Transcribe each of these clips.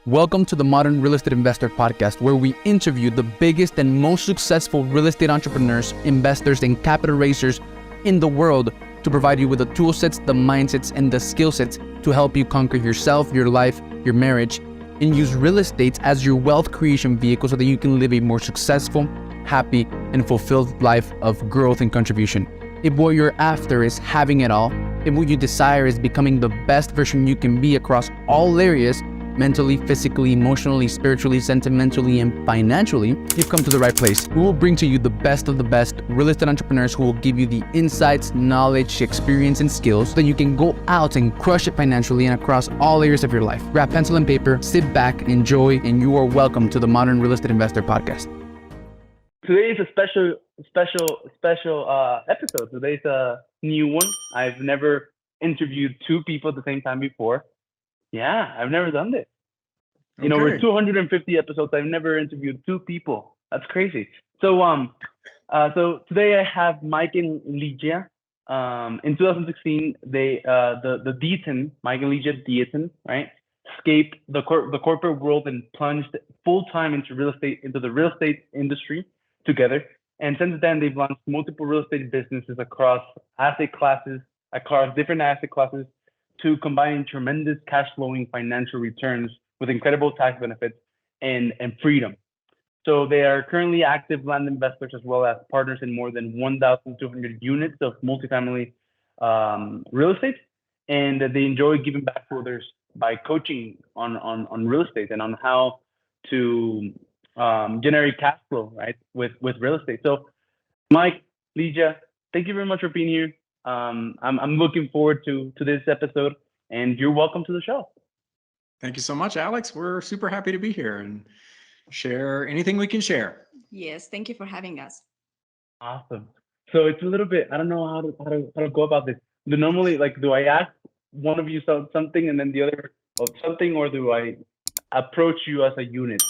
Welcome to the Modern Real Estate Investor Podcast, where we interview the biggest and most successful real estate entrepreneurs, investors, and capital raisers in the world to provide you with the tool sets, the mindsets, and the skill sets to help you conquer yourself, your life, your marriage, and use real estate as your wealth creation vehicle so that you can live a more successful, happy, and fulfilled life of growth and contribution. If what you're after is having it all, if what you desire is becoming the best version you can be across all areas, mentally, physically, emotionally, spiritually, sentimentally, and financially, you've come to the right place. We will bring to you the best of the best real estate entrepreneurs who will give you the insights, knowledge, experience, and skills so that you can go out and crush it financially and across all areas of your life. Grab pencil and paper, sit back, enjoy, and you are welcome to the Modern Real Estate Investor Podcast. Today is a special episode. Today's a new one. I've never interviewed two people at the same time before. Yeah, I've never done this. You know, we're 250 episodes. I've never interviewed two people. That's crazy. So today I have Mike and Ligia. In 2016, the Deaton, Mike and Ligia Deaton, right, escaped the corporate world and plunged full time into the real estate industry together. And since then, they've launched multiple real estate businesses across different asset classes, to combining tremendous cash flowing financial returns with incredible tax benefits and freedom. So they are currently active land investors as well as partners in more than 1,200 units of multifamily real estate. And they enjoy giving back to others by coaching on real estate and on how to generate cash flow, right, with real estate. So Mike, Ligia, thank you very much for being here. I'm looking forward to this episode, and you're welcome to the show. Thank you so much, Alex. We're super happy to be here and share anything we can share. Yes, thank you for having us. Awesome. So it's a little bit, I don't know how to go about this. Do I ask one of you something and then the other something, or do I approach you as a unit?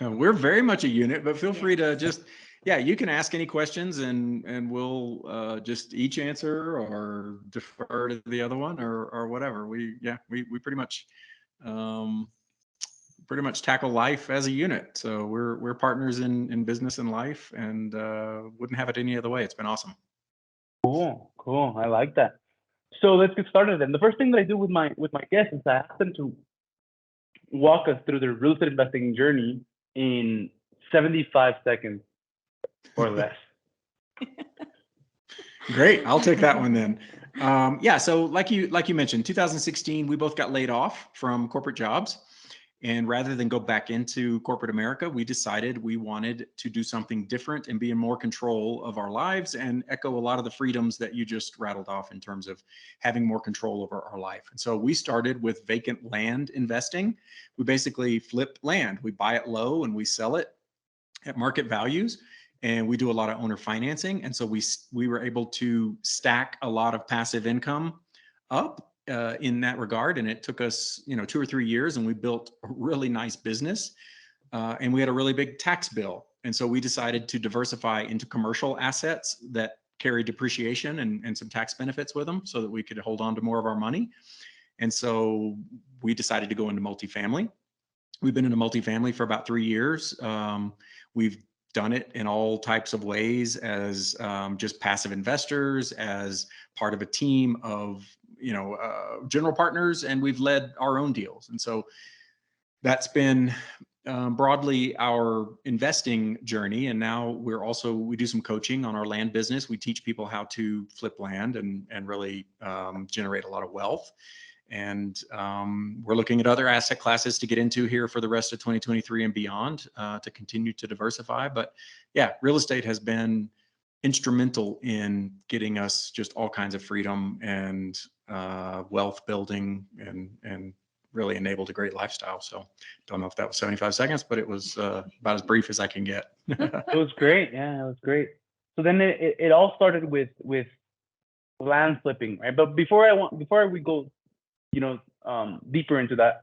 We're very much a unit, but feel free to just, you can ask any questions and we'll just each answer or defer to the other one or whatever. We pretty much tackle life as a unit. So we're partners in business and life, and wouldn't have it any other way. It's been awesome. Cool. I like that. So let's get started then. The first thing that I do with my guests is I ask them to walk us through their real estate investing journey in 75 seconds. Or less. Great. I'll take that one then. So like you mentioned, 2016, we both got laid off from corporate jobs. And rather than go back into corporate America, we decided we wanted to do something different and be in more control of our lives and echo a lot of the freedoms that you just rattled off in terms of having more control over our life. And so we started with vacant land investing. We basically flip land. We buy it low and we sell it at market values. And we do a lot of owner financing. And so we were able to stack a lot of passive income up in that regard. And it took us, 2 or 3 years, and we built a really nice business. And we had a really big tax bill. And so we decided to diversify into commercial assets that carry depreciation and some tax benefits with them so that we could hold on to more of our money. And so we decided to go into multifamily. We've been into multifamily for about 3 years. We've done it in all types of ways as just passive investors, as part of a team of general partners, and we've led our own deals. And so that's been broadly our investing journey. And now we do some coaching on our land business. We teach people how to flip land and really generate a lot of wealth. And we're looking at other asset classes to get into here for the rest of 2023 and beyond to continue to diversify. But real estate has been instrumental in getting us just all kinds of freedom and wealth building and really enabled a great lifestyle. So don't know if that was 75 seconds, but it was about as brief as I can get. It was great. Yeah, it was great. So then it all started with land flipping, right? But before we go deeper into that,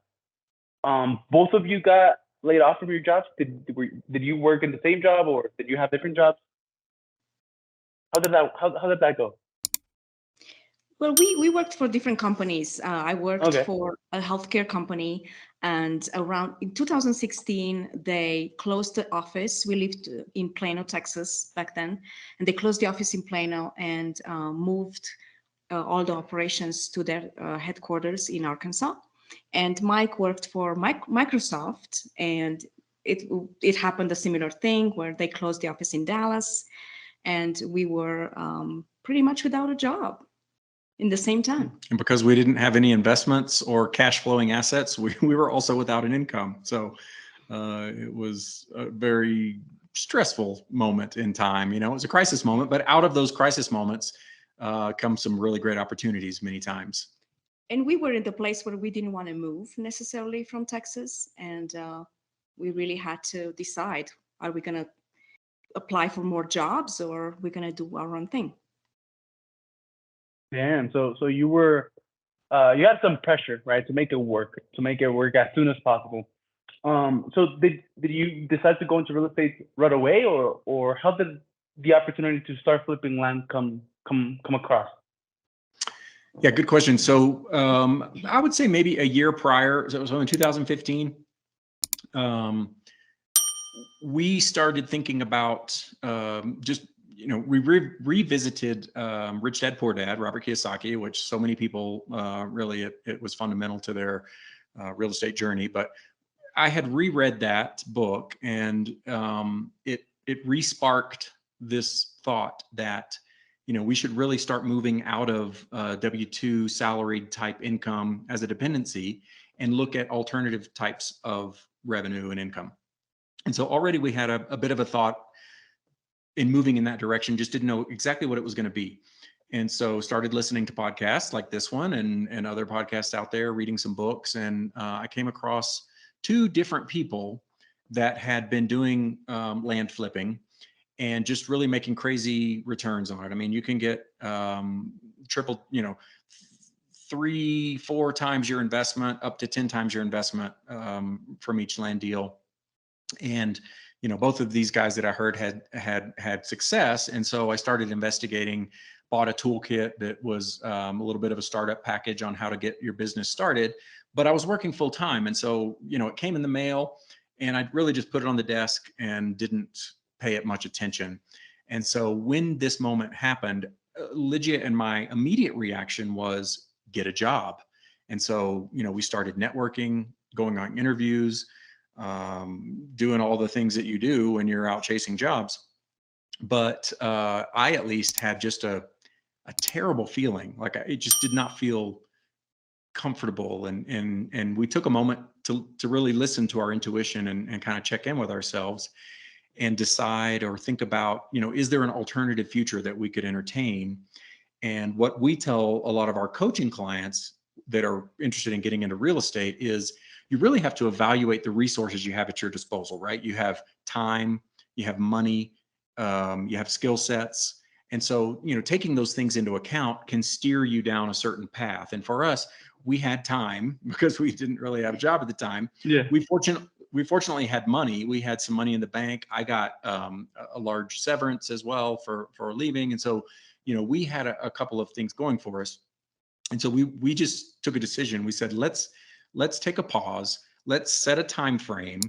both of you got laid off from your jobs. Did you work in the same job, or did you have different jobs? How did that go? Well, we worked for different companies. I worked Okay. for a healthcare company, and around in 2016, they closed the office. We lived in Plano, Texas back then, and they closed the office in Plano and moved all the operations to their headquarters in Arkansas. And Mike worked for Microsoft, and it happened a similar thing where they closed the office in Dallas, and we were pretty much without a job in the same time. And because we didn't have any investments or cash flowing assets, we were also without an income. So it was a very stressful moment in time. You know, it was a crisis moment, but out of those crisis moments come some really great opportunities many times. And we were in the place where we didn't want to move necessarily from Texas. And we really had to decide, are we going to apply for more jobs or are we going to do our own thing? Damn. So you were you had some pressure, right, to make it work as soon as possible. So did you decide to go into real estate right away, or how did the opportunity to start flipping land come across? Yeah, good question. So I would say maybe a year prior, so in 2015, we started thinking about just, you know, we revisited Rich Dad Poor Dad, Robert Kiyosaki, which so many people really, it was fundamental to their real estate journey. But I had reread that book, and it re-sparked this thought that, you know, we should really start moving out of W-2 salaried type income as a dependency and look at alternative types of revenue and income. And so already we had a bit of a thought in moving in that direction, just didn't know exactly what it was going to be. And so started listening to podcasts like this one and other podcasts out there, reading some books. And I came across two different people that had been doing land flipping and just really making crazy returns on it. I mean, you can get triple, you know, 3-4 times your investment, up to 10 times your investment from each land deal. And, you know, both of these guys that I heard had success. And so I started investigating, bought a toolkit that was a little bit of a startup package on how to get your business started. But I was working full time. And so, you know, it came in the mail and I really just put it on the desk and didn't pay it much attention. And so when this moment happened, Ligia and my immediate reaction was get a job. And so, you know, we started networking, going on interviews, doing all the things that you do when you're out chasing jobs. But I at least had just a terrible feeling. Like it just did not feel comfortable. And we took a moment to really listen to our intuition and kind of check in with ourselves and decide or think about, you know, is there an alternative future that we could entertain? And what we tell a lot of our coaching clients that are interested in getting into real estate is you really have to evaluate the resources you have at your disposal, right? You have time, you have money, you have skill sets. And so, you know, taking those things into account can steer you down a certain path. And for us, we had time because we didn't really have a job at the time. Yeah. We fortunately had money. We had some money in the bank. I got a large severance as well for leaving. And so, you know, we had a couple of things going for us. And so we just took a decision. We said, let's take a pause. Let's set a time frame.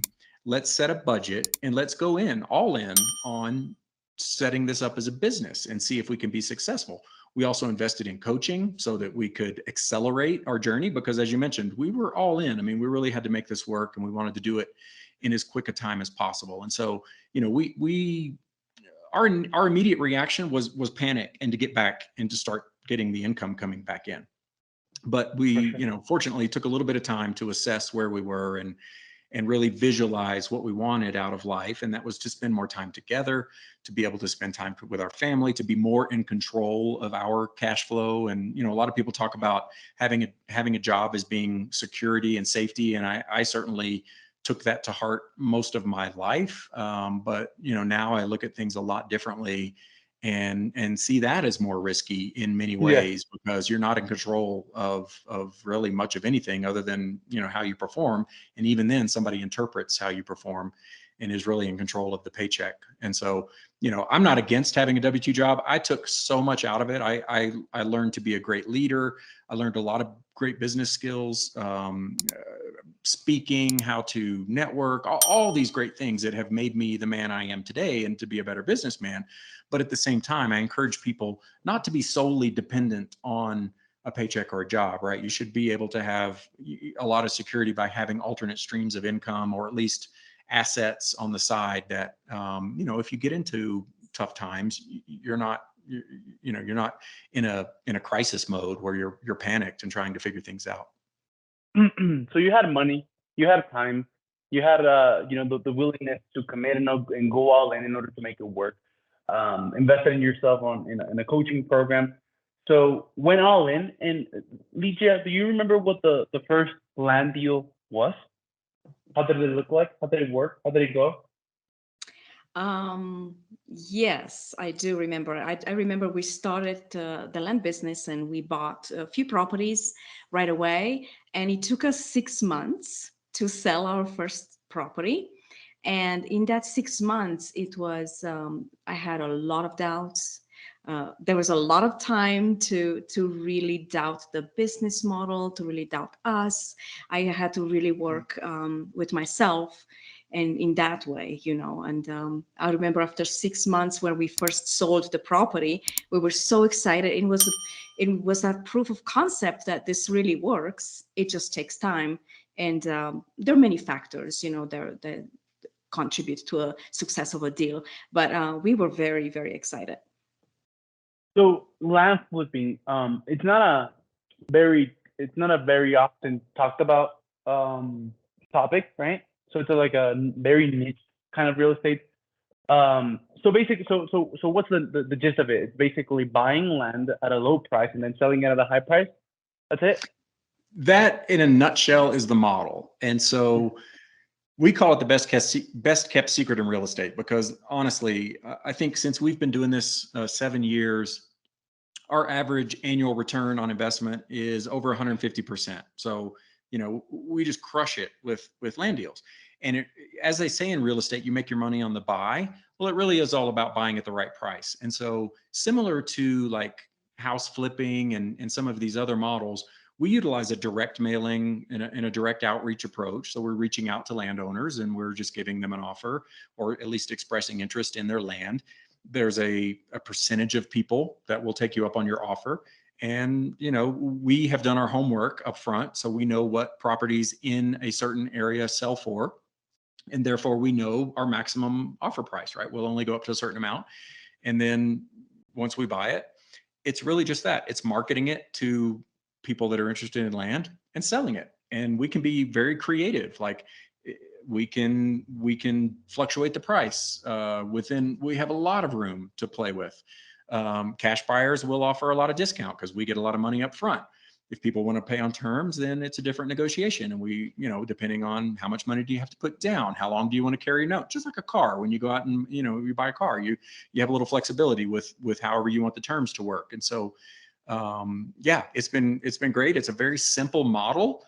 Let's set a budget, and let's go all in on setting this up as a business and see if we can be successful. We also invested in coaching so that we could accelerate our journey because, as you mentioned, we were all in. I mean, we really had to make this work, and we wanted to do it in as quick a time as possible. And so, you know, our immediate reaction was panic and to get back and to start getting the income coming back in. But we, you know, fortunately took a little bit of time to assess where we were and really visualize what we wanted out of life. And that was to spend more time together, to be able to spend time with our family, to be more in control of our cash flow. And, you know, a lot of people talk about having a job as being security and safety. And I certainly took that to heart most of my life. But, you know, now I look at things a lot differently and see that as more risky in many ways because you're not in control of really much of anything other than, you know, how you perform. And even then somebody interprets how you perform and is really in control of the paycheck. And so, I'm not against having a W-2 job. I took so much out of it. I learned to be a great leader. I learned a lot of great business skills, speaking, how to network, all these great things that have made me the man I am today and to be a better businessman. But at the same time, I encourage people not to be solely dependent on a paycheck or a job, right? You should be able to have a lot of security by having alternate streams of income, or at least assets on the side that, if you get into tough times, you're not in a crisis mode where you're panicked and trying to figure things out. So you had money, you had time, you had the willingness to commit and go all in order to make it work. Invested in yourself in a coaching program. So went all in. And Ligia, do you remember what the first land deal was? How did it look like? How did it work? How did it go? Yes, I do remember. I remember we started the land business and we bought a few properties right away. And it took us 6 months to sell our first property. And in that 6 months, it was, I had a lot of doubts. There was a lot of time to really doubt the business model, to really doubt us. I had to really work with myself and in that way, and I remember after 6 months when we first sold the property, we were so excited. It was that proof of concept that this really works. It just takes time. And there are many factors, that contribute to a success of a deal, but we were very, very excited. So land flipping, it's not a very often talked about topic, right? So it's like a very niche kind of real estate. So basically, so what's the gist of it? It's basically buying land at a low price and then selling it at a high price. That's it. That, in a nutshell, is the model. And so we call it the best kept secret in real estate, because honestly, I think since we've been doing this 7 years, our average annual return on investment is over 150%. So, we just crush it with land deals. And as they say in real estate, you make your money on the buy. Well, it really is all about buying at the right price. And so similar to like house flipping and some of these other models, we utilize a direct mailing and a direct outreach approach. So we're reaching out to landowners and we're just giving them an offer, or at least expressing interest in their land. There's a percentage of people that will take you up on your offer. And, we have done our homework up front. So we know what properties in a certain area sell for. And therefore we know our maximum offer price, right? We'll only go up to a certain amount. And then once we buy it, it's really just that. It's marketing it to people that are interested in land and selling it. And we can be very creative. Like we can fluctuate the price we have a lot of room to play with. Cash buyers will offer a lot of discount because we get a lot of money up front. If people want to pay on terms, then it's a different negotiation. And we, depending on how much money do you have to put down, how long do you want to carry a note? Just like a car, when you go out and, you buy a car, you have a little flexibility with however you want the terms to work. And so, it's been great. It's a very simple model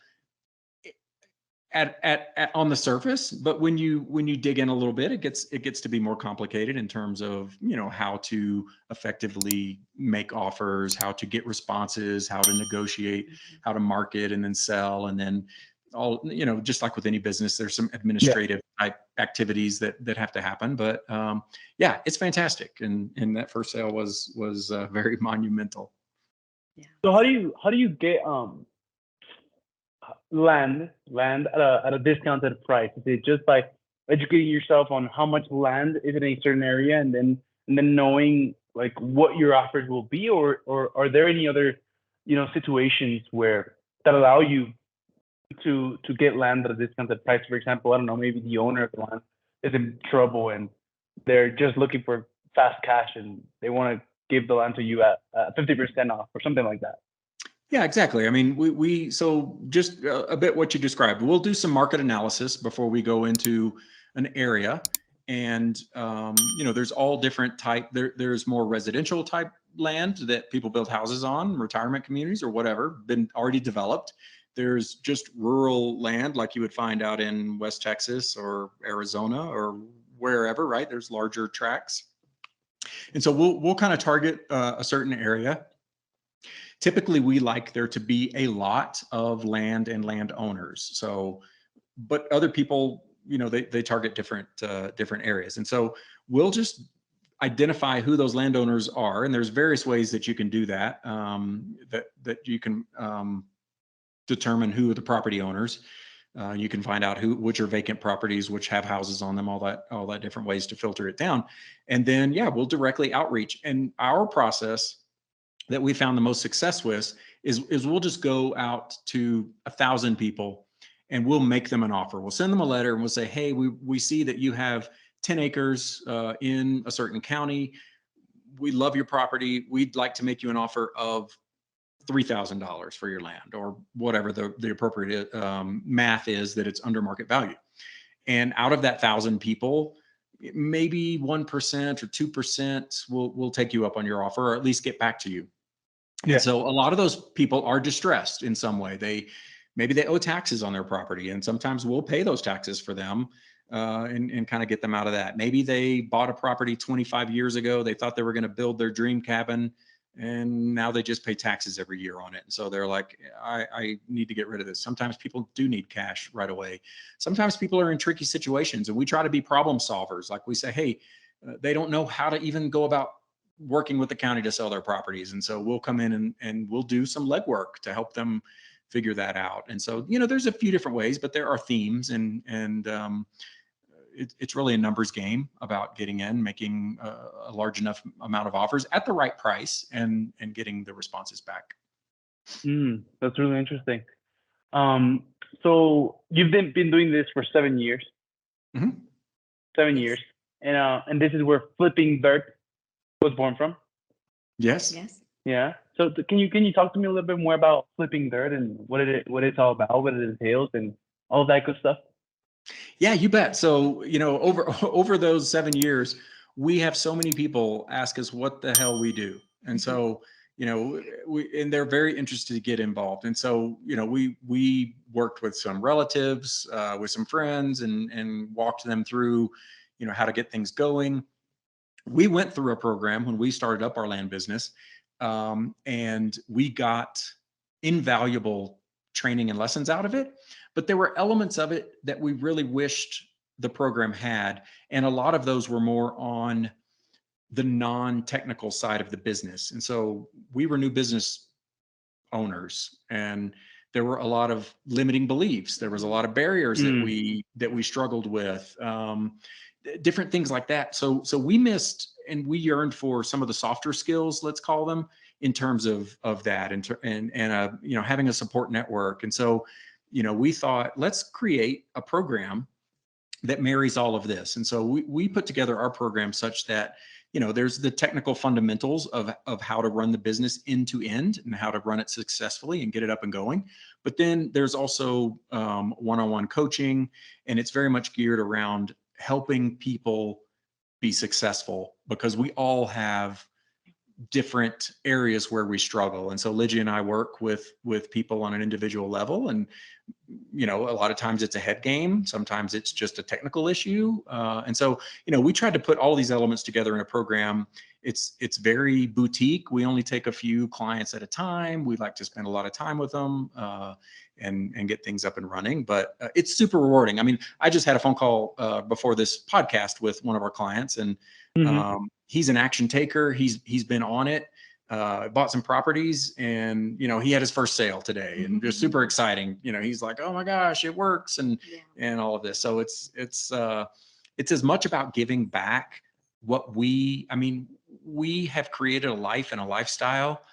on the surface, but when you dig in a little bit, it gets to be more complicated in terms of, how to effectively make offers, how to get responses, how to negotiate, how to market and then sell. And then all, just like with any business, there's some administrative type activities that have to happen, but it's fantastic. And that first sale was very monumental. Yeah. So how do you get land at a discounted price? Is it just by educating yourself on how much land is in a certain area and then knowing like what your offers will be, or are there any other situations where that allow you to get land at a discounted price? For example, I don't know, maybe the owner of the land is in trouble and they're just looking for fast cash and they want to give the land to you at 50% off or something like that. Yeah, exactly. I mean, so just a bit what you described. We'll do some market analysis before we go into an area, and there's all different type. There's more residential type land that people build houses on, retirement communities or whatever, been already developed. There's just rural land like you would find out in West Texas or Arizona or wherever, right? There's larger tracts. And so we'll kind of target a certain area. Typically, we like there to be a lot of land and landowners. So, but other people, they target different areas. And so we'll just identify who those landowners are. And there's various ways that you can do that, that you can determine who are the property owners. You can find out which are vacant properties, which have houses on them, all that different ways to filter it down. And then, we'll directly outreach. And our process that we found the most success with is we'll just go out to 1,000 people and we'll make them an offer. We'll send them a letter and we'll say, hey, we see that you have 10 acres in a certain county. We love your property. We'd like to make you an offer of $3,000 for your land, or whatever the appropriate math is that it's under market value. And out of that 1,000 people, maybe 1% or 2% will take you up on your offer, or at least get back to you. Yeah. And so a lot of those people are distressed in some way. Maybe they owe taxes on their property, and sometimes we'll pay those taxes for them and kind of get them out of that. Maybe they bought a property 25 years ago. They thought they were going to build their dream cabin, and now they just pay taxes every year on it. And so they're like, I need to get rid of this. Sometimes people do need cash right away. Sometimes people are in tricky situations, and we try to be problem solvers. Like we say, hey, they don't know how to even go about working with the county to sell their properties. And so we'll come in and we'll do some legwork to help them figure that out. And so, there's a few different ways, but there are themes, and it's really a numbers game about getting in, making a large enough amount of offers at the right price, and getting the responses back. That's really interesting. So you've been doing this for 7 years. Mm-hmm. 7 years, and this is where Flipping Dirt was born from. Yes. Yeah. So can you talk to me a little bit more about Flipping Dirt and what it's all about, what it entails, and all that good stuff? Yeah, you bet. So, over those 7 years, we have so many people ask us what the hell we do. And so, and they're very interested to get involved. And so, we worked with some relatives, with some friends, and walked them through, how to get things going. We went through a program when we started up our land business, and we got invaluable training and lessons out of it. But there were elements of it that we really wished the program had. And a lot of those were more on the non-technical side of the business. And so we were new business owners, and there were a lot of limiting beliefs. There was a lot of barriers that we struggled with, different things like that. So we missed, and we yearned for some of the softer skills, let's call them, in terms of that, and having a support network. And so, we thought, let's create a program that marries all of this. And so we put together our program such that, there's the technical fundamentals of how to run the business end to end and how to run it successfully and get it up and going. But then there's also one-on-one coaching, and it's very much geared around helping people be successful, because we all have different areas where we struggle. And so Ligia and I work with people on an individual level, and a lot of times it's a head game, sometimes it's just a technical issue, and so we tried to put all these elements together in a program. It's very boutique. We only take a few clients at a time. We like to spend a lot of time with them and get things up and running, but it's super rewarding. I mean, I just had a phone call before this podcast with one of our clients, and he's an action taker. He's been on it, bought some properties, and he had his first sale today, and just super exciting. He's like, oh my gosh, it works, and all of this. So it's as much about giving back what we have created a life and a lifestyle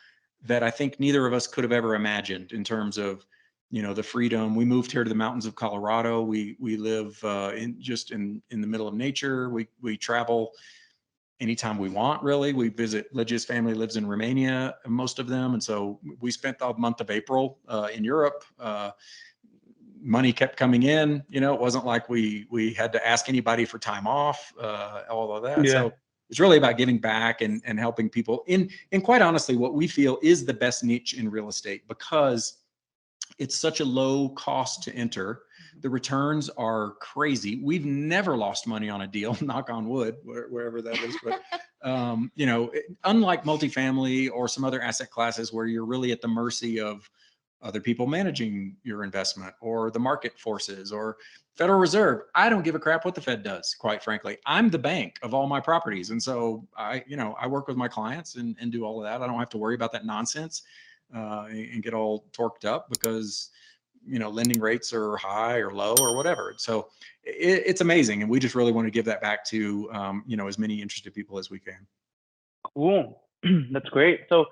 that I think neither of us could have ever imagined, in terms of the freedom. We moved here to the mountains of Colorado. We live in the middle of nature. We travel anytime we want, really. We visit. Ligia's family lives in Romania, most of them. And so we spent the month of April in Europe. Money kept coming in, it wasn't like we had to ask anybody for time off, all of that. Yeah. So it's really about giving back and helping people in quite honestly, what we feel is the best niche in real estate, because it's such a low cost to enter. The returns are crazy. We've never lost money on a deal, knock on wood, wherever that is. But Unlike multifamily or some other asset classes where you're really at the mercy of other people managing your investment or the market forces or Federal Reserve, I don't give a crap what the Fed does, quite frankly. I'm the bank of all my properties. And so I work with my clients and do all of that. I don't have to worry about that nonsense and get all torqued up because, lending rates are high or low or whatever. So it's amazing. And we just really want to give that back to, as many interested people as we can. Cool. That's great. So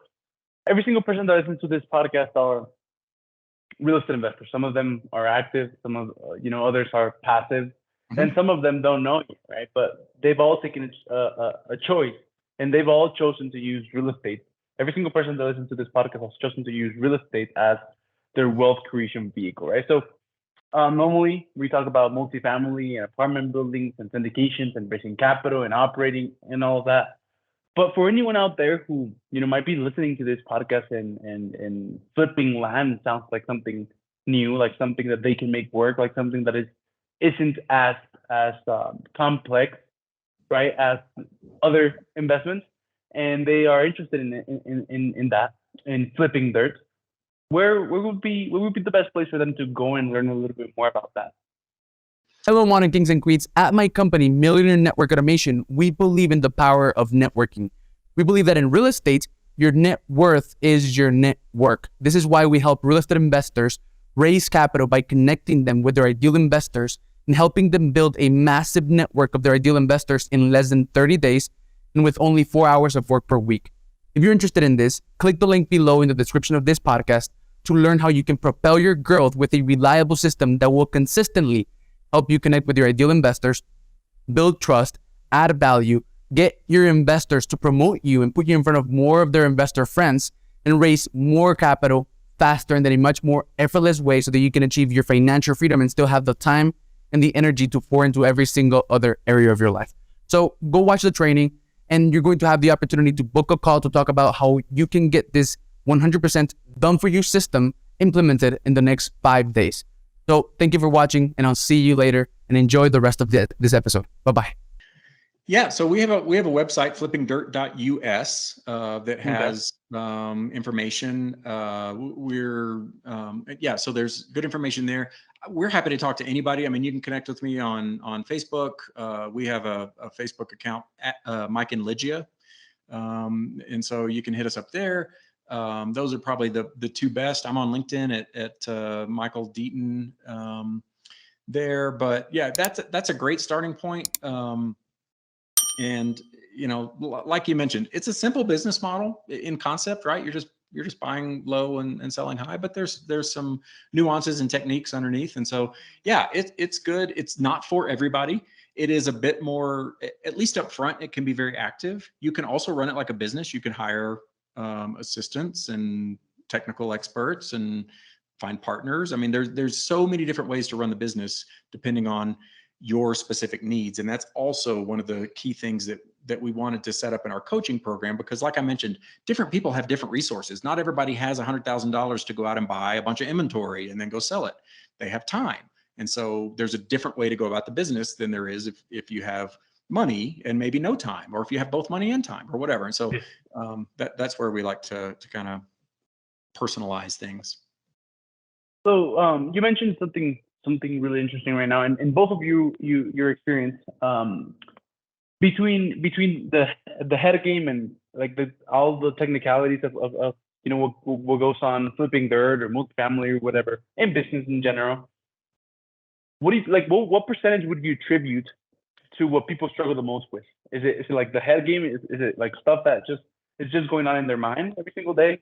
every single person that listens to this podcast are real estate investors. Some of them are active, some of others are passive, and some of them don't know you, right? But they've all taken a choice, and they've all chosen to use real estate. Every single person that listens to this podcast has chosen to use real estate as their wealth creation vehicle, right? So normally we talk about multifamily and apartment buildings and syndications and raising capital and operating and all of that. But for anyone out there who might be listening to this podcast and flipping land sounds like something new, like something that they can make work, like something that isn't as complex, right, as other investments, and they are interested in that, in flipping dirt, where would be the best place for them to go and learn a little bit more about that? Hello, Morning Kings and Queens. At my company, Millionaire Network Automation, we believe in the power of networking. We believe that in real estate, your net worth is your net work. This is why we help real estate investors raise capital by connecting them with their ideal investors and helping them build a massive network of their ideal investors in less than 30 days and with only 4 hours of work per week. If you're interested in this, click the link below in the description of this podcast to learn how you can propel your growth with a reliable system that will consistently help you connect with your ideal investors, build trust, add value, get your investors to promote you and put you in front of more of their investor friends, and raise more capital faster and in a much more effortless way so that you can achieve your financial freedom and still have the time and the energy to pour into every single other area of your life. So go watch the training, and you're going to have the opportunity to book a call to talk about how you can get this 100% done for you system implemented in the next 5 days. So thank you for watching, and I'll see you later, and enjoy the rest of this episode. Bye-bye. Yeah, so we have a website, flippingdirt.us, that has information. So there's good information there. We're happy to talk to anybody. I mean, you can connect with me on Facebook. We have a Facebook account at Mike and Ligia, and so you can hit us up there. Those are probably the two best. I'm on LinkedIn at Michael Deaton there, but yeah, that's a great starting point. And like you mentioned, it's a simple business model in concept, right? You're just buying low and selling high, but there's some nuances and techniques underneath. And so, yeah, it's good. It's not for everybody. It is a bit more, at least up front, it can be very active. You can also run it like a business. You can hire assistants and technical experts and find partners. I mean, there's so many different ways to run the business depending on your specific needs. And that's also one of the key things that we wanted to set up in our coaching program, because like I mentioned, different people have different resources. Not everybody has $100,000 to go out and buy a bunch of inventory and then go sell it. They have time. And so there's a different way to go about the business than there is if you have money and maybe no time, or if you have both money and time or whatever. And so that's where we like to kind of personalize things. So you mentioned something really interesting right now, and both of your experience between the head game and like all the technicalities of what goes on flipping dirt or multifamily or whatever, and business in general. What do you like? What percentage would you attribute to what people struggle the most with? Is it like the head game? Is it like stuff that is just going on in their mind every single day,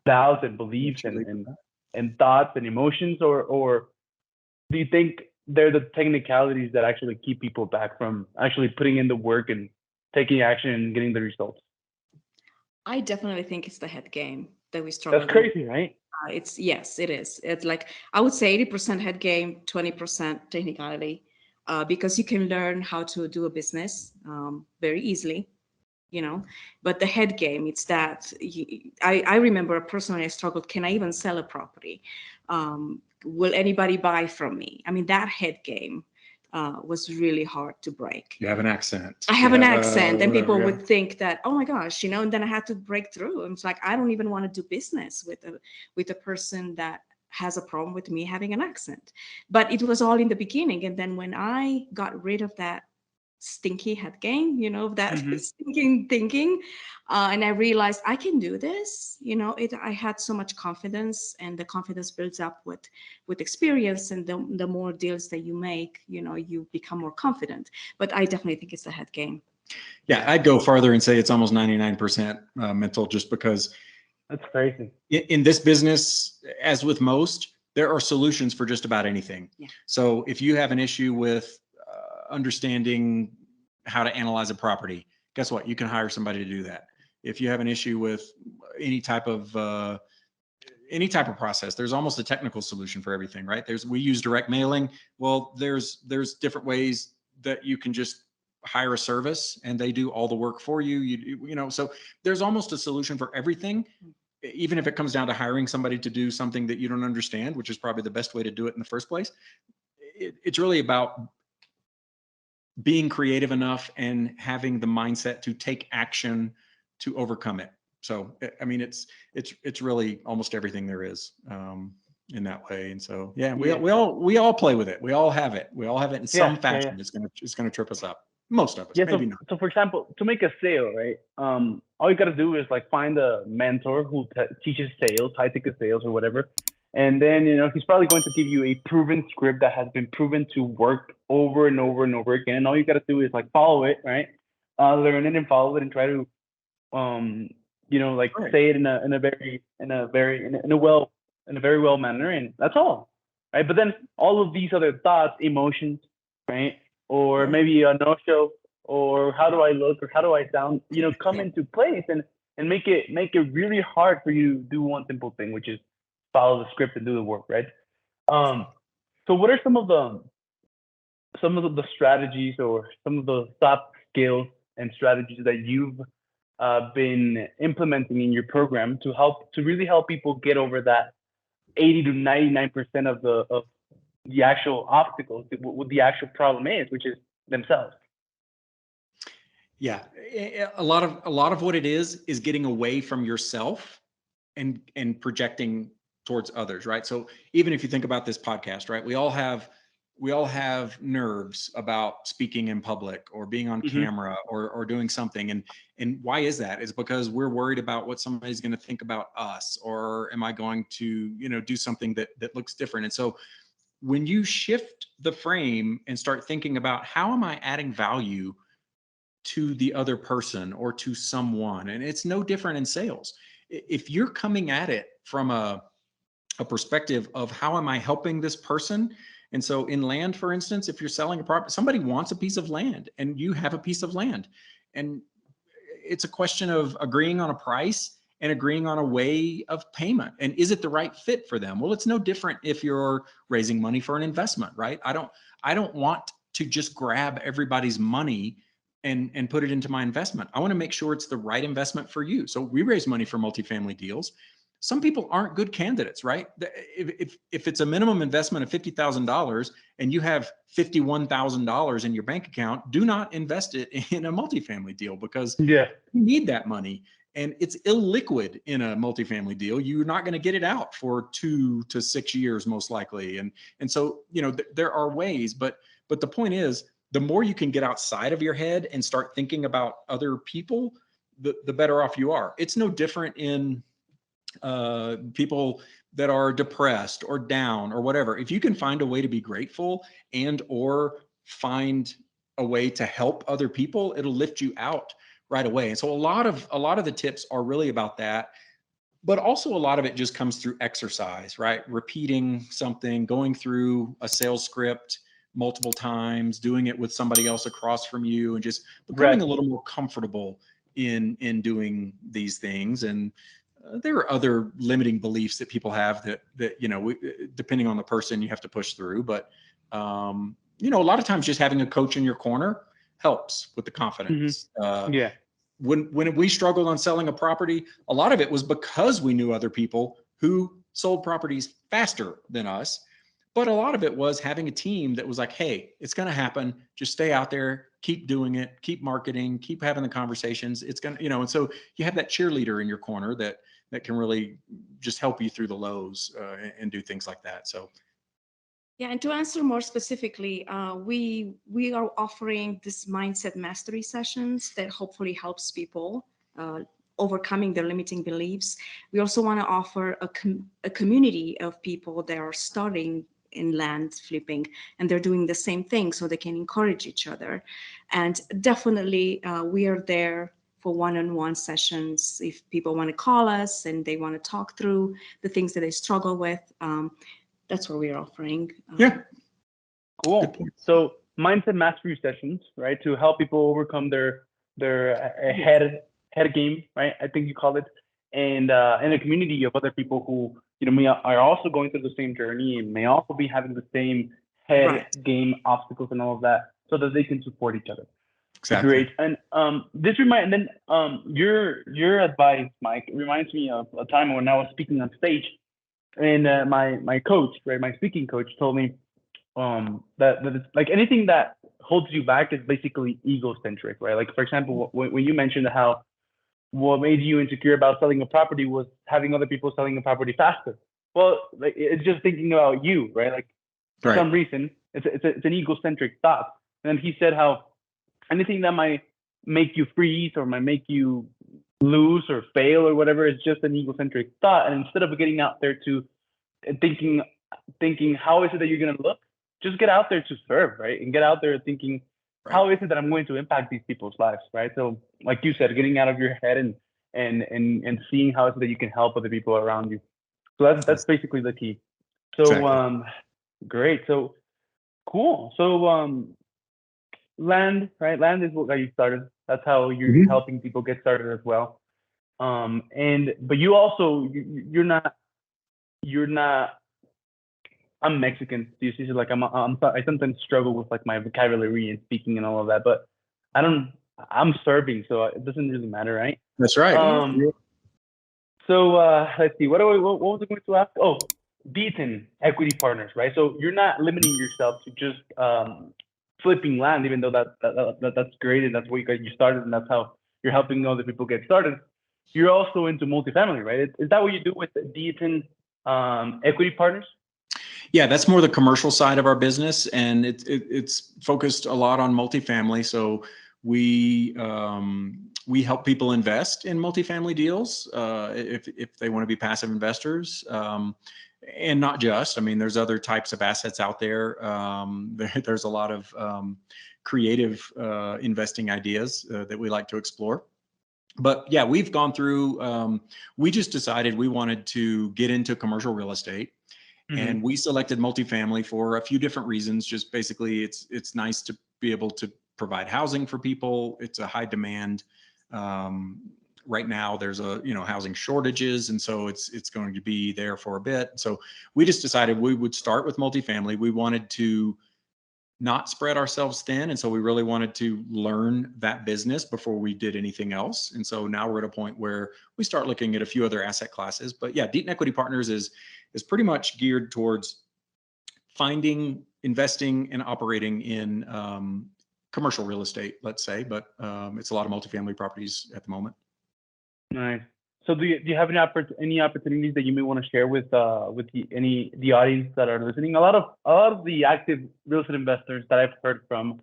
doubts and beliefs and thoughts and emotions, or do you think they're the technicalities that actually keep people back from actually putting in the work and taking action and getting the results? I definitely think it's the head game that we struggle with. That's crazy, right? Yes, it is. It's like, I would say 80% head game, 20% technicality, because you can learn how to do a business very easily, but the head game, it's that I remember personally, I struggled. Can I even sell a property? Will anybody buy from me? I mean, that head game, was really hard to break. You have an accent. I have You an have accent, and whatever, people yeah. would think that, oh my gosh, and then I had to break through. And it's like, I don't even want to do business with a person that has a problem with me having an accent. But it was all in the beginning. And then when I got rid of that stinky head game, that Mhm. stinking thinking, and I realized I can do this. I had so much confidence, and the confidence builds up with experience, and the more deals that you make, you become more confident. But I definitely think it's the head game. Yeah, I'd go farther and say it's almost 99% mental, just because That's crazy. in this business, as with most, there are solutions for just about anything. Yeah. So if you have an issue with understanding how to analyze a property, guess what? You can hire somebody to do that. If you have an issue with any type of process, there's almost a technical solution for everything, right? We use direct mailing. Well, there's different ways that you can just hire a service and they do all the work for you. So there's almost a solution for everything, even if it comes down to hiring somebody to do something that you don't understand, which is probably the best way to do it in the first place. It's really about being creative enough and having the mindset to take action to overcome it. So, I mean, it's really almost everything there is in that way. And so, yeah, we all play with it. We all have it. We all have it in some fashion. Yeah. It's gonna trip us up. Most of us, maybe not. So for example, to make a sale, right? All you gotta do is like find a mentor who teaches sales, high ticket sales or whatever. And then, he's probably going to give you a proven script that has been proven to work over and over and over again. And all you got to do is like follow it, right? Learn it and follow it and try to, Right. say it in a very well manner. And that's all, right? But then all of these other thoughts, emotions, right? Or Right. maybe a no-show, or how do I look, or how do I sound, come into place and make it really hard for you to do one simple thing, which is follow the script and do the work, right? So what are some of the strategies or some of the soft skills and strategies that you've been implementing in your program to really help people get over that 80 to 99% of the actual obstacles, what the actual problem is, which is themselves? Yeah, a lot of what it is getting away from yourself and projecting towards others, right? So even if you think about this podcast, right, we all have nerves about speaking in public or being on camera or doing something. And why is that? It's because we're worried about what somebody's going to think about us, or am I going to, do something that looks different? And so when you shift the frame and start thinking about how am I adding value to the other person or to someone, and it's no different in sales. If you're coming at it from a perspective of how am I helping this person? And so in land, for instance, if you're selling a property, somebody wants a piece of land and you have a piece of land, and it's a question of agreeing on a price and agreeing on a way of payment. And is it the right fit for them? Well, it's no different if you're raising money for an investment, right? I don't want to just grab everybody's money and put it into my investment. I want to make sure it's the right investment for you. So we raise money for multifamily deals. Some people aren't good candidates, right? If it's a minimum investment of $50,000 and you have $51,000 in your bank account, do not invest it in a multifamily deal, because you need that money. And it's illiquid in a multifamily deal. You're not going to get it out for 2 to 6 years, most likely. And so, there are ways, but the point is, the more you can get outside of your head and start thinking about other people, the better off you are. It's no different in people that are depressed or down or whatever. If you can find a way to be grateful and or find a way to help other people, it'll lift you out right away. And so a lot of the tips are really about that. But also a lot of it just comes through exercise, right? Repeating something, going through a sales script multiple times, doing it with somebody else across from you, and just becoming a little more comfortable in doing these things. And there are other limiting beliefs that people have that depending on the person, you have to push through. But a lot of times just having a coach in your corner helps with the confidence. When we struggled on selling a property, a lot of it was because we knew other people who sold properties faster than us, But a lot of it was having a team that was like, hey, it's going to happen. Just stay out there, keep doing it, keep marketing, keep having the conversations. It's going to, and so you have that cheerleader in your corner that can really just help you through the lows and do things like that. So yeah, and to answer more specifically, we are offering this mindset mastery sessions that hopefully helps people overcoming their limiting beliefs. We also want to offer a community of people that are starting in land flipping, and they're doing the same thing, so they can encourage each other. And definitely, we are there for one-on-one sessions if people want to call us and they want to talk through the things that they struggle with. That's what we're offering. yeah. Cool. So mindset mastery sessions, right, to help people overcome their head game, right? I think you call it, and a community of other people who are also going through the same journey and may also be having the same head game obstacles and all of that, so that they can support each other. Exactly. Great. And your advice, Mike, reminds me of a time when I was speaking on stage, and my coach, right, my speaking coach, told me that it's like anything that holds you back is basically egocentric, right? Like, for example, when you mentioned how what made you insecure about selling a property was having other people selling the property faster. Well, like, it's just thinking about you, right? Like, for some reason, it's an egocentric thought. And he said how anything that might make you freeze or might make you lose or fail or whatever is just an egocentric thought. And instead of getting out there to thinking how is it that you're going to look, just get out there to serve, right? And get out there thinking, how is it that I'm going to impact these people's lives, right? So, like you said, getting out of your head and seeing how is it that you can help other people around you. So that's basically the key. So Exactly. Great. So cool. So land, right? Land is what got you started. That's how you're helping people get started as well. But you also you're not. I'm Mexican. So you see, like I sometimes struggle with like my vocabulary and speaking and all of that, but I'm serving, so it doesn't really matter, right? That's right. So let's see. What was I going to ask? Oh, beaten equity partners, right? So you're not limiting yourself to just flipping land, even though that's great and that's what you started and that's how you're helping other people get started. You're also into multifamily, right? Is that what you do with beaten equity partners? Yeah, that's more the commercial side of our business, and it's focused a lot on multifamily. So we help people invest in multifamily deals if they want to be passive investors, and not just. I mean, there's other types of assets out there. There's a lot of creative investing ideas that we like to explore. But yeah, we've gone through. We just decided we wanted to get into commercial real estate. And we selected multifamily for a few different reasons. Just basically, it's nice to be able to provide housing for people. It's a high demand. Right now, there's housing shortages, and so it's going to be there for a bit. So we just decided we would start with multifamily. We wanted to not spread ourselves thin, and so we really wanted to learn that business before we did anything else. And so now we're at a point where we start looking at a few other asset classes. But yeah, Deaton Equity Partners is pretty much geared towards finding, investing, and operating in commercial real estate, let's say, but it's a lot of multifamily properties at the moment. Nice. So do you have any opportunities that you may want to share with the audience that are listening? A lot of the active real estate investors that I've heard from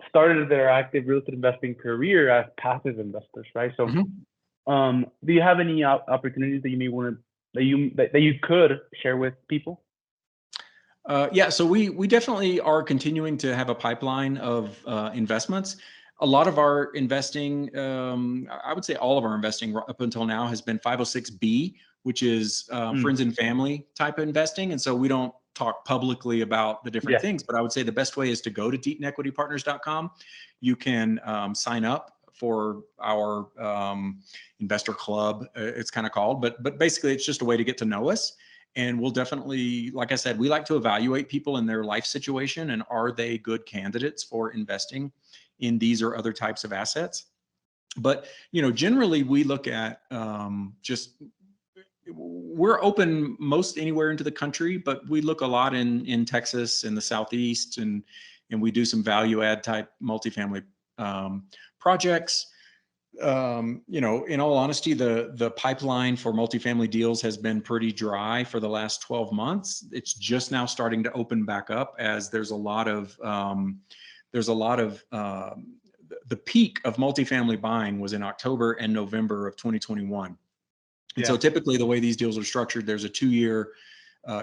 started their active real estate investing career as passive investors, right? So do you have any opportunities that you may want to that you could share with people? Yeah, so we definitely are continuing to have a pipeline of investments. A lot of our investing, I would say all of our investing up until now has been 506B, which is friends and family type of investing. And so we don't talk publicly about the different things, but I would say the best way is to go to DeatonEquityPartners.com. You can sign up for our investor club, it's kind of called, but basically it's just a way to get to know us. And we'll definitely, like I said, we like to evaluate people in their life situation and are they good candidates for investing in these or other types of assets. But, generally we look at just we're open most anywhere into the country, but we look a lot in Texas and the Southeast, and we do some value add type multifamily projects. In all honesty, the pipeline for multifamily deals has been pretty dry for the last 12 months. It's just now starting to open back up, as there's a lot of the peak of multifamily buying was in October and November of 2021. And so typically the way these deals are structured, there's a 2-year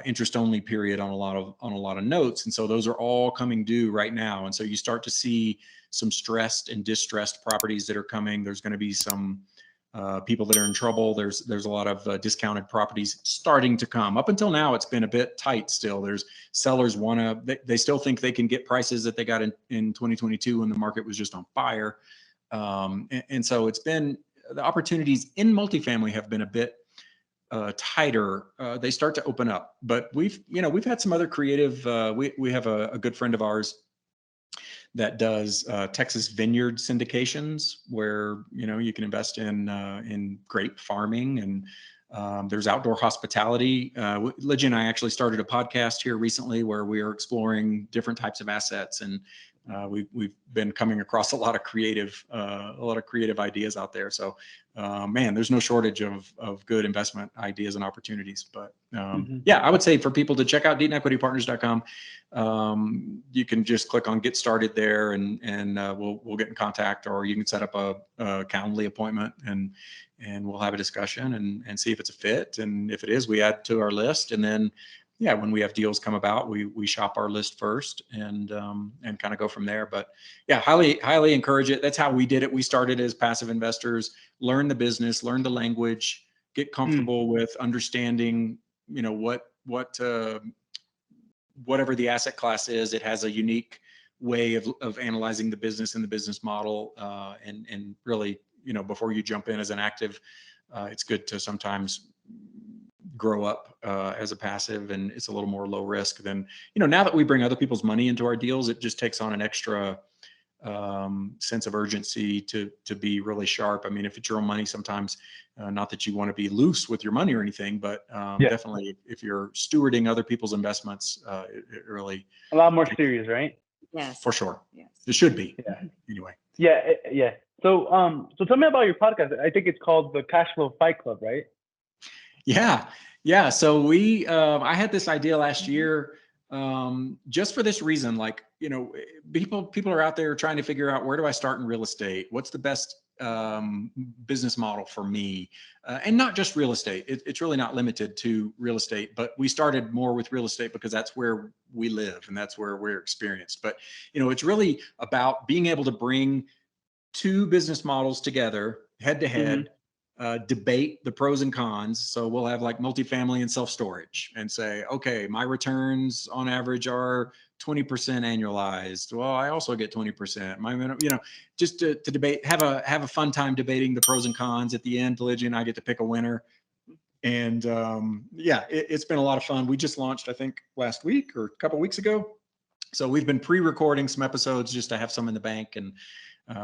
interest only period on a lot of notes. And so those are all coming due right now. And so you start to see some stressed and distressed properties that are coming. There's going to be some people that are in trouble. There's a lot of discounted properties starting to come. Up until now, it's been a bit tight still. There's sellers they still think they can get prices that they got in 2022 when the market was just on fire. And so it's been, the opportunities in multifamily have been a bit tighter. They start to open up, but we've had some other creative, we have a good friend of ours that does Texas vineyard syndications, where you can invest in grape farming, and there's outdoor hospitality. Ligia and I actually started a podcast here recently where we are exploring different types of assets, and we've been coming across a lot of creative ideas out there. So, man, there's no shortage of good investment ideas and opportunities. But yeah, I would say for people to check out DeatonEquityPartners.com. You can just click on Get Started there, and we'll get in contact, or you can set up a Calendly appointment, and we'll have a discussion and see if it's a fit. And if it is, we add to our list, and then when we have deals come about, we shop our list first and kind of go from there. But yeah, highly encourage it. That's how we did it. We started as passive investors, learn the business, learn the language, get comfortable with understanding, whatever the asset class is. It has a unique way of analyzing the business and the business model. And really, before you jump in as an active, it's good to sometimes grow up as a passive, and it's a little more low risk than, now that we bring other people's money into our deals, it just takes on an extra sense of urgency to be really sharp. I mean, if it's your own money, sometimes not that you want to be loose with your money or anything, but definitely if you're stewarding other people's investments, it really a lot more serious, right? Yes. For sure. Yes. It should be. Anyway. Yeah. So tell me about your podcast. I think it's called the Cash Flow Fight Club, right? Yeah. So I had this idea last year, just for this reason. Like, people are out there trying to figure out, where do I start in real estate? What's the best business model for me? And not just real estate. It's really not limited to real estate, but we started more with real estate because that's where we live and that's where we're experienced. But, it's really about being able to bring two business models together head to head, debate the pros and cons. So we'll have like multifamily and self-storage, and say, okay, my returns on average are 20% annualized. Well, I also get 20%. Just to debate, have a fun time debating the pros and cons. At the end, Ligia and I get to pick a winner. And it's been a lot of fun. We just launched, I think, last week or a couple of weeks ago. So we've been pre-recording some episodes just to have some in the bank, and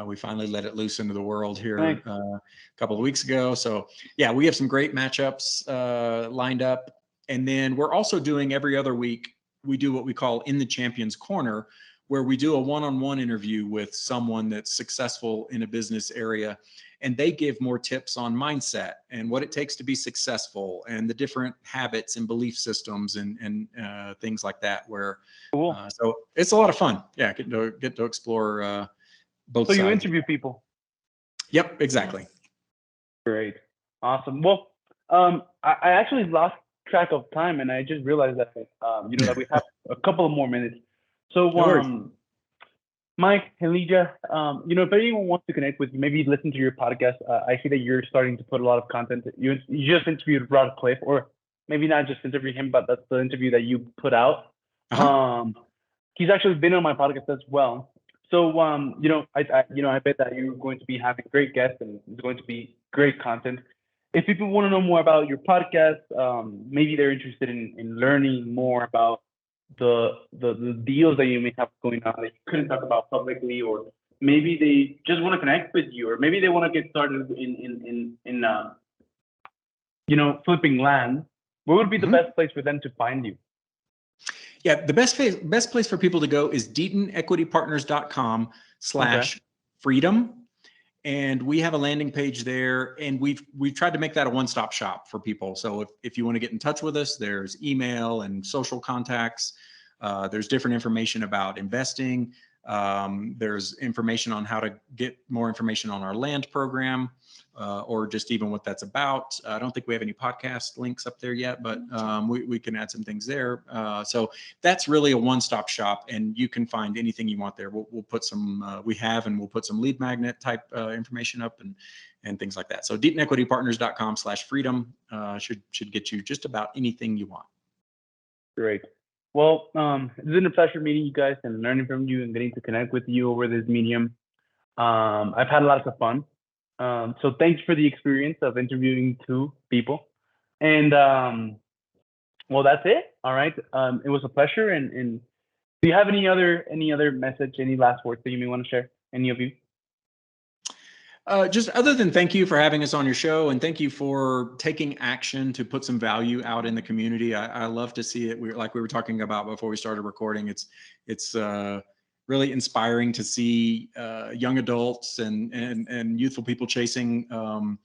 we finally let it loose into the world here a couple of weeks ago. So yeah, we have some great matchups lined up. And then we're also doing, every other week, we do what we call In the Champion's Corner, where we do a one-on-one interview with someone that's successful in a business area. And they give more tips on mindset and what it takes to be successful, and the different habits and belief systems and things like that. Where so it's a lot of fun. Yeah, get to explore both sides. So you interview people. Yep, exactly. Great, awesome. Well, I actually lost track of time, and I just realized that that we have a couple of more minutes. So Mike Ligia, if anyone wants to connect with you, maybe listen to your podcast. I see that you're starting to put a lot of content. You just interviewed Rod Cliff, or maybe not just interview him, but that's the interview that you put out. He's actually been on my podcast as well. So I bet that you're going to be having great guests, and it's going to be great content. If people want to know more about your podcast, maybe they're interested in learning more about the deals that you may have going on that you couldn't talk about publicly, or maybe they just want to connect with you, or maybe they want to get started in flipping land, where would be the best place for them to find you? Yeah, the best place for people to go is deatonequity.partners.com/freedom. And we have a landing page there, and we've tried to make that a one-stop shop for people. So if you want to get in touch with us, there's email and social contacts. There's different information about investing. There's information on how to get more information on our land program, or just even what that's about. I don't think we have any podcast links up there yet, but we can add some things there. So that's really a one-stop shop, and you can find anything you want there. We'll put some, we'll put some lead magnet type information up and things like that. So deatonequitypartners.com/freedom should get you just about anything you want. Great. Well, it's been a pleasure meeting you guys and learning from you and getting to connect with you over this medium. I've had lots of fun. So thanks for the experience of interviewing two people. And well, that's it. All right. It was a pleasure. And do you have any other message, any last words that you may want to share? Any of you? Just other than thank you for having us on your show, and thank you for taking action to put some value out in the community. I love to see it. Like we were talking about before we started recording, it's really inspiring to see young adults and youthful people chasing a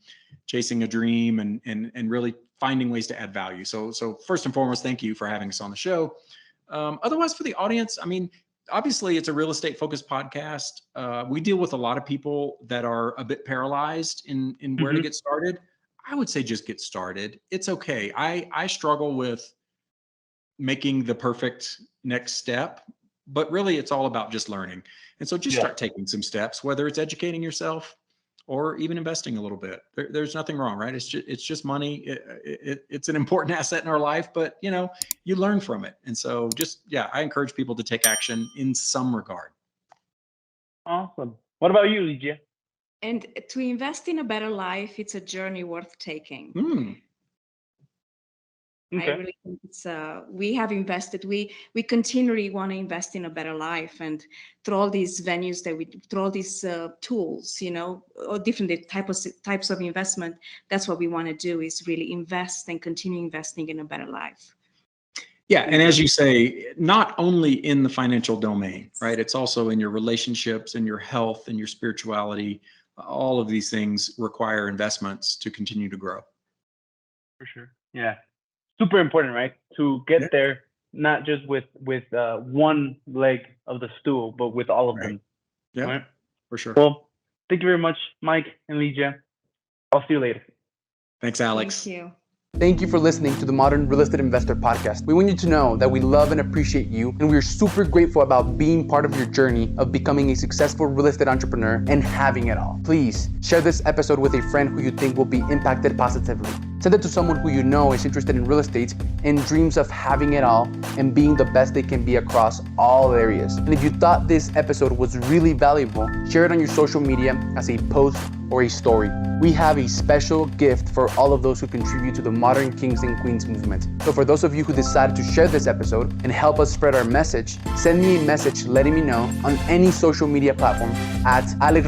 dream and really finding ways to add value. So first and foremost, thank you for having us on the show. Otherwise, for the audience, I mean, obviously it's a real estate focused podcast. We deal with a lot of people that are a bit paralyzed in where to get started. I would say just get started. It's okay. I struggle with making the perfect next step, but really it's all about just learning. And so just start taking some steps, whether it's educating yourself or even investing a little bit. There's nothing wrong, right? It's just money. It's an important asset in our life, but you learn from it. And so I encourage people to take action in some regard. Awesome. What about you, Ligia? And to invest in a better life, it's a journey worth taking. Okay. I really think it's we have invested, we continually want to invest in a better life, and through all these venues through all these tools, or different types of investment, that's what we want to do, is really invest and continue investing in a better life. Yeah, and as you say, not only in the financial domain, right? It's also in your relationships and your health and your spirituality. All of these things require investments to continue to grow. For sure. Yeah. Super important, right? To get there, not just with one leg of the stool, but with all of them. Yeah, right? For sure. Well, thank you very much, Mike and Ligia. I'll see you later. Thanks, Alex. Thank you. Thank you for listening to the Modern Real Estate Investor Podcast. We want you to know that we love and appreciate you, and we are super grateful about being part of your journey of becoming a successful real estate entrepreneur and having it all. Please share this episode with a friend who you think will be impacted positively. Send it to someone who you know is interested in real estate and dreams of having it all and being the best they can be across all areas. And if you thought this episode was really valuable, share it on your social media as a post or a story. We have a special gift for all of those who contribute to the Modern Kings and Queens movement. So for those of you who decided to share this episode and help us spread our message, send me a message letting me know on any social media platform at Alex